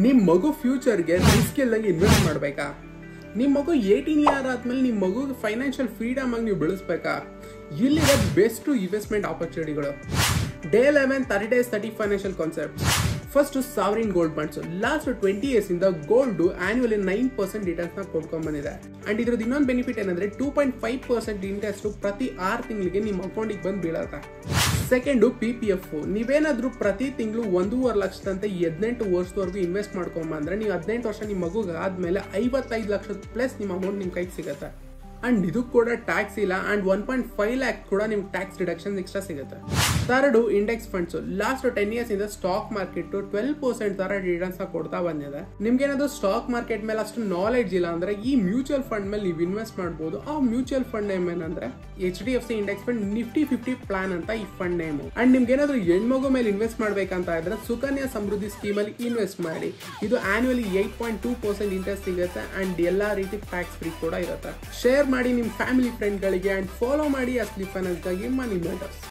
ನಿಮ್ಮ ಮಗು ಫ್ಯೂಚರ್ಗೆ ರಿಸ್ಕ್ ಇಲ್ದಂಗೆ ಇನ್ವೆಸ್ಟ್ ಮಾಡಬೇಕಾ? ನಿಮ್ಮ ಮಗು 18 ಇಯರ್ ಆದ್ಮೇಲೆ ನಿಮ್ಮ ಮಗುಗೆ ಫೈನಾನ್ಷಿಯಲ್ ಫ್ರೀಡಮ್ ಆಗಿ ನೀವು ಬೆಳೆಸ್ಬೇಕಾ? ಇಲ್ಲಿರೋ ಬೆಸ್ಟ್ ಇನ್ವೆಸ್ಟ್ಮೆಂಟ್ ಆಪರ್ಚುನಿಟಿಗಳು. Day 11 30 days 30 financial concepts. First sovereign gold bonds. Last 20 years ಇಂದ ಗೋಲ್ಡ್ ಆನ್ಯುವಲಿ 9% ರಿಟರ್ನ್ಸ್ ನ ಕೊಡ್ಕೊಂಡ್ ಬಂದಿದೆ. ಅಂಡ್ ಇದ್ರದ್ದು ಇನ್ನೊಂದು ಬೆನಿಫಿಟ್ ಏನಂದ್ರೆ 2.5% ಇಂಟ್ರೆಸ್ಟ್ ಪ್ರತಿ 6 ತಿಂಗಳಿಗೆ ನಿಮ್ಮ ಅಕೌಂಟಿಗೆ ಬಂದು ಬೀಳತ್ತೆ. Second PPF. ನೀವೇನಾದ್ರೂ ಪ್ರತಿ ತಿಂಗಳು 1.5 ಲಕ್ಷದಂತೆ 18 ವರ್ಷದವರೆಗೂ ಇನ್ವೆಸ್ಟ್ ಮಾಡ್ಕೊಂಬಂದ್ರೆ ನೀವು 18 ವರ್ಷ ನಿಮ್ಮ ಮಗುಗೆ ಆದ್ಮೇಲೆ 55 ಲಕ್ಷ ಪ್ಲಸ್ ನಿಮ್ಮ ಅಮೌಂಟ್ ನಿಮ್ ಕೈಗೆ ಸಿಗುತ್ತೆ. ಅಂಡ್ ಇದು ಕೂಡ ಟ್ಯಾಕ್ಸ್ ಇಲ್ಲ. ಅಂಡ್ 1.5 lakh ಕೂಡ ನಿಮ್ಗೆ ಟ್ಯಾಕ್ಸ್ ರಿಡಕ್ಷನ್ ಎಕ್ಸ್ಟ್ರಾ ಸಿಗುತ್ತೆ. Third index funds. Last 10 years ಇಂದ ಸ್ಟಾಕ್ ಮಾರ್ಕೆಟ್ 12% ತರ ರಿಟರ್ನ್ಸ್ ಕೊಡ್ತಾ ಬಂದಿದೆ. ನಿಮ್ಗೆ ಏನಾದ್ರು ಸ್ಟಾಕ್ ಮಾರ್ಕೆಟ್ ಮೇಲೆ ಅಷ್ಟು ನಾಲೆಡ್ಜ್ ಇಲ್ಲ ಅಂದ್ರೆ ಈ ಮ್ಯೂಚುವಲ್ ಫಂಡ್ ಮೇಲೆ ನೀವು ಇನ್ವೆಸ್ಟ್ ಮಾಡಬಹುದು. ಆ ಮ್ಯೂಚುವಲ್ ಫಂಡ್ ನೇಮ್ ಏನಂದ್ರೆ HDFC index fund Nifty 50 plan ಅಂತ ಈ ಫಂಡ್ ನೇಮ್. ಅಂಡ್ ನಿಮ್ಗೆ ಏನಾದ್ರು ಹೆಣ್ಮಗು ಮೇಲೆ ಇನ್ವೆಸ್ಟ್ ಮಾಡ್ಬೇಕಂತ ಇದ್ರೆ ಸುಕನ್ಯಾ ಸಮೃದ್ಧಿ ಸ್ಕೀಮ್ ಅಲ್ಲಿ ಇನ್ವೆಸ್ಟ್ ಮಾಡಿ. ಇದು ಆನ್ಯುವಲಿ 8.2% ಇಂಟ್ರೆಸ್ಟ್ ಸಿಗುತ್ತೆ. ಅಂಡ್ ಎಲ್ಲಾ ರೀತಿ ಟ್ಯಾಕ್ಸ್ ಫ್ರೀ ಕೂಡ ಇರುತ್ತೆ. ಶೇರ್ ಮಾಡಿ ನಿಮ್ಮ ಫ್ಯಾಮಿಲಿ ಫ್ರೆಂಡ್ಗಳಿಗೆ ಅಂಡ್ ಫಾಲೋ ಮಾಡಿ ಅಸ್ಲಿ ಫೈನಾನ್ಸ್ ಗಾಗಿ ಮನಿ ಮ್ಯಾಟರ್ಸ್.